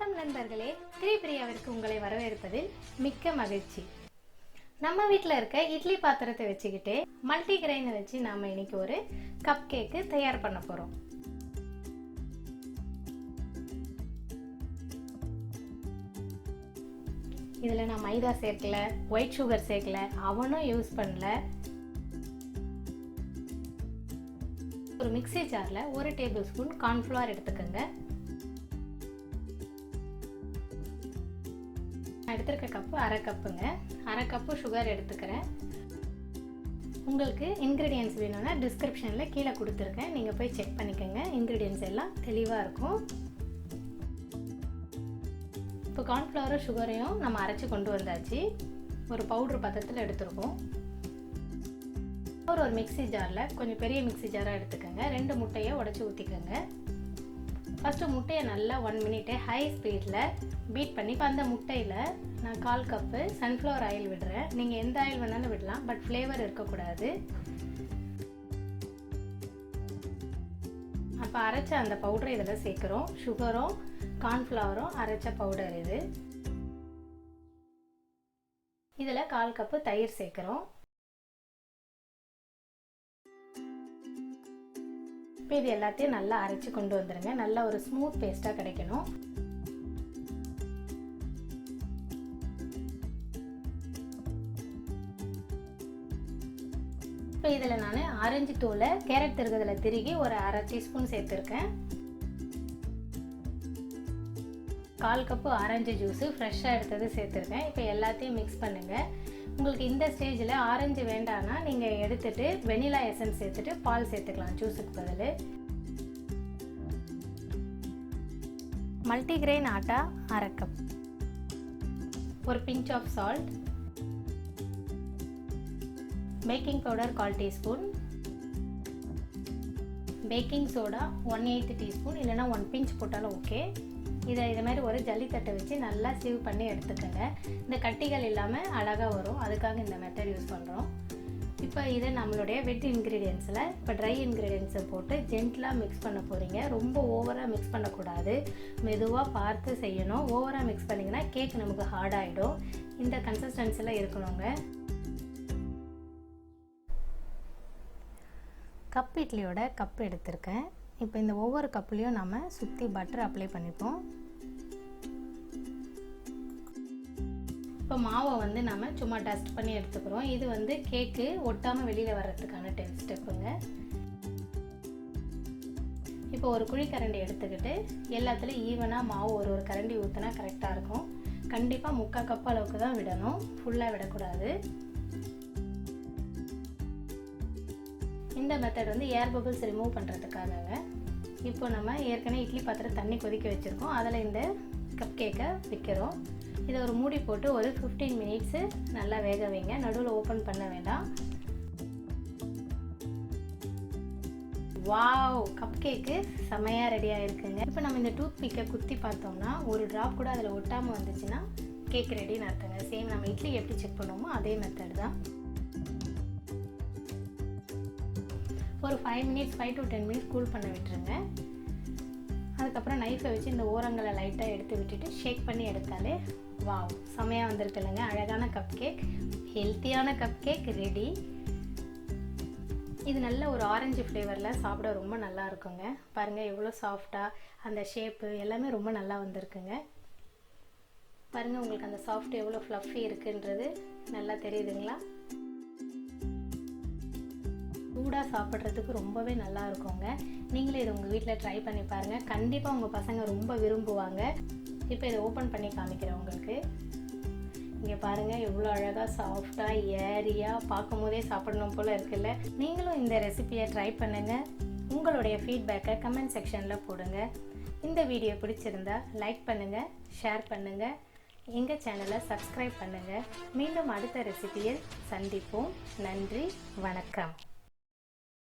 வணக்கம் நண்பர்களே, பிரியாவிற்கு உங்களை வரவேற்பதில் மிக்க மகிழ்ச்சி. நம்ம வீட்டில் இருக்க இட்லி பாத்திரத்தை வச்சுக்கிட்டு மல்டிகிரெயினை வச்சு நாம இன்னைக்கு ஒரு கப் கேக்கு தயார் பண்ண போறோம். இதில் நான் மைதா சேர்க்கல, ஒயிட் சுகர் சேர்க்கல, அவனும் யூஸ் பண்ணல. ஒரு மிக்ஸி ஜாரில் 1 டேபிள் ஸ்பூன் கார்ன்ஃப்ளவர் எடுத்துக்கோங்க. நான் எடுத்துருக்க கப்பு அரை கப்புங்க. அரை கப்பு சுகர் எடுத்துக்கிறேன். உங்களுக்கு இன்க்ரீடியன்ட்ஸ் வேணும்னா டிஸ்கிரிப்ஷனில் கீழே கொடுத்துருக்கேன், நீங்கள் போய் செக் பண்ணிக்கோங்க. இன்க்ரீடியன்ட்ஸ் எல்லாம் தெளிவாக இருக்கும். இப்போ கார்ன்ஃப்ளவரும் சுகரையும் நம்ம அரைச்சி கொண்டு வந்தாச்சு. ஒரு பவுட்ரு பதத்தில் எடுத்துருக்கோம். ஒரு மிக்ஸி ஜாரில் கொஞ்சம் பெரிய மிக்ஸி ஜாராக எடுத்துக்கோங்க. 2 முட்டையை உடச்சி ஊற்றிக்கோங்க. ஃபஸ்ட்டு முட்டையை நல்லா 1 மினிட்டு ஹை ஸ்பீடில் பீட் பண்ணி, இப்போ அந்த முட்டையில் நான் 1/4 கப்பு சன்ஃப்ளவர் ஆயில் விடுறேன். நீங்கள் எந்த ஆயில் வேணாலும் விடலாம், பட் ஃப்ளேவர் இருக்கக்கூடாது. அப்போ அரைச்ச அந்த பவுடரை இதில் சேர்க்குறோம். சுகரும் கார்ன்ஃப்ளவரும் அரைச்ச பவுடர் இது. இதில் 1/4 கப்பு தயிர் சேர்க்குறோம். இப்போ இது எல்லாத்தையும் நல்லா அரைச்சி கொண்டு வந்துடுங்க. நல்லா ஒரு ஸ்மூத் பேஸ்ட்டாக கிடைக்கணும். இப்போ இதில் நான் ஆரஞ்சு தூளை கேரட் திருகுதில் திருகி ஒரு அரை டீஸ்பூன் சேர்த்துருக்கேன். 1/4 கப்பு ஆரஞ்சு ஜூஸு ஃப்ரெஷ்ஷாக எடுத்தது சேர்த்துருக்கேன். இப்போ எல்லாத்தையும் மிக்ஸ் பண்ணுங்கள். உங்களுக்கு இந்த ஸ்டேஜில் ஆரஞ்சு வேண்டாம்னா நீங்கள் எடுத்துகிட்டு வெனிலா எசன்ஸ் சேர்த்துட்டு பால் சேர்த்துக்கலாம் ஜூஸுக்கு பதில். மல்டிகிரெயின் ஆட்டா அரை கப், ஒரு pinch of salt, baking powder 1/4 teaspoon, baking soda 1/8 teaspoon, இல்லைனா 1 பிஞ்ச் போட்டாலும் ஓகே. இதை மாதிரி ஒரு ஜல்லித்தட்டை வச்சு நல்லா சீவ் பண்ணி எடுத்துக்கோங்க. இந்த கட்டிகள் இல்லாமல் அழகாக வரும், அதுக்காக இந்த மெத்தட் யூஸ் பண்ணுறோம். இப்போ இதை நம்மளுடைய வெட் இன்க்ரீடியன்ஸில் இப்போ ட்ரை இன்க்ரீடியன்ஸை போட்டு ஜென்டலாக மிக்ஸ் பண்ண போகிறீங்க. ரொம்ப ஓவராக மிக்ஸ் பண்ணக்கூடாது, மெதுவாக பார்த்து செய்யணும். ஓவராக மிக்ஸ் பண்ணிங்கன்னா கேக் நமக்கு ஹார்டாகிடும். இந்த கன்சிஸ்டன்சியில் இருக்கணுங்க. கப் இட்லியோட கப் எடுத்திருக்கேன். இப்போ இந்த ஒவ்வொரு கப்புலேயும் நம்ம சுற்றி பட்டர் அப்ளை பண்ணிப்போம். இப்போ மாவை நம்ம சும்மா டஸ்ட் பண்ணி எடுத்துக்கிறோம். இது கேக்கு ஒட்டாமல் வெளியில் வர்றதுக்கான ஸ்டெப்புங்க. இப்போ ஒரு குழிக்கரண்டி எடுத்துக்கிட்டு எல்லாத்துலேயும் ஈவனாக மாவு ஒரு கரண்டி ஊற்றினா கரெக்டாக இருக்கும். கண்டிப்பாக 3/4 கப் அளவுக்கு தான் விடணும், ஃபுல்லாக விடக்கூடாது. இந்த மெத்தட் ஏர் பபிள்ஸ் ரிமூவ் பண்ணுறதுக்காகங்க. இப்போ நம்ம ஏற்கனவே இட்லி பாத்திரம் தண்ணி கொதிக்க வச்சுருக்கோம், அதில் இந்த கப் கேக்கை வைக்கிறோம். இதை ஒரு மூடி போட்டு ஒரு 15 மினிட்ஸு நல்லா வேக வைங்க. நடுவில் ஓப்பன் பண்ண வேண்டாம். வாவ், கப் கேக்கு செமையாக ரெடியாக இருக்குங்க. இப்போ நம்ம இந்த டூத் பிக்கை குத்தி பார்த்தோம்னா ஒரு ட்ராப் கூட அதில் ஒட்டாமல் வந்துச்சுன்னா கேக் ரெடின்னு அர்த்தங்க. சேம் நம்ம இட்லி எப்படி செக் பண்ணுவோமோ அதே மெத்தட் தான். ஒரு 5 to 10 மினிட்ஸ் கூல் பண்ண விட்டுருங்க. அதுக்கப்புறம் நைஃபை வச்சு இந்த ஓரங்களை லைட்டாக எடுத்து விட்டுட்டு ஷேக் பண்ணி எடுத்தாலே வாவ், செமையாக வந்திருக்கு இல்லைங்க. அழகான கப் கேக், ஹெல்த்தியான கப் கேக் ரெடி. இது நல்ல ஒரு ஆரஞ்சு ஃப்ளேவரில் சாப்பிட ரொம்ப நல்லா இருக்குங்க. பாருங்கள் எவ்வளோ சாஃப்டாக, அந்த ஷேப்பு எல்லாமே ரொம்ப நல்லா வந்திருக்குங்க. பாருங்கள் உங்களுக்கு அந்த சாஃப்ட் எவ்வளோ ஃப்ளஃபி இருக்குன்றது நல்லா தெரியுதுங்களா. சூடாக சாப்பிட்றதுக்கு ரொம்பவே நல்லா இருக்குங்க. நீங்களே இதை உங்கள் வீட்டில் ட்ரை பண்ணி பாருங்கள். கண்டிப்பாக உங்கள் பசங்க ரொம்ப விரும்புவாங்க. இப்போ இதை ஓப்பன் பண்ணி காமிக்கிறேன் உங்களுக்கு. இங்கே பாருங்கள் எவ்வளோ அழகாக சாஃப்டாக ஏரியாக பார்க்கும் போதே சாப்பிடணும் போல் இருக்குல்ல. நீங்களும் இந்த ரெசிபியை ட்ரை பண்ணுங்கள். உங்களுடைய ஃபீட்பேக்கை கமெண்ட் செக்ஷனில் போடுங்க. இந்த வீடியோ பிடிச்சிருந்தா லைக் பண்ணுங்கள், ஷேர் பண்ணுங்கள், எங்கள் சேனலை சப்ஸ்கிரைப் பண்ணுங்கள். மீண்டும் அடுத்த ரெசிபியில் சந்திப்போம். நன்றி, வணக்கம்.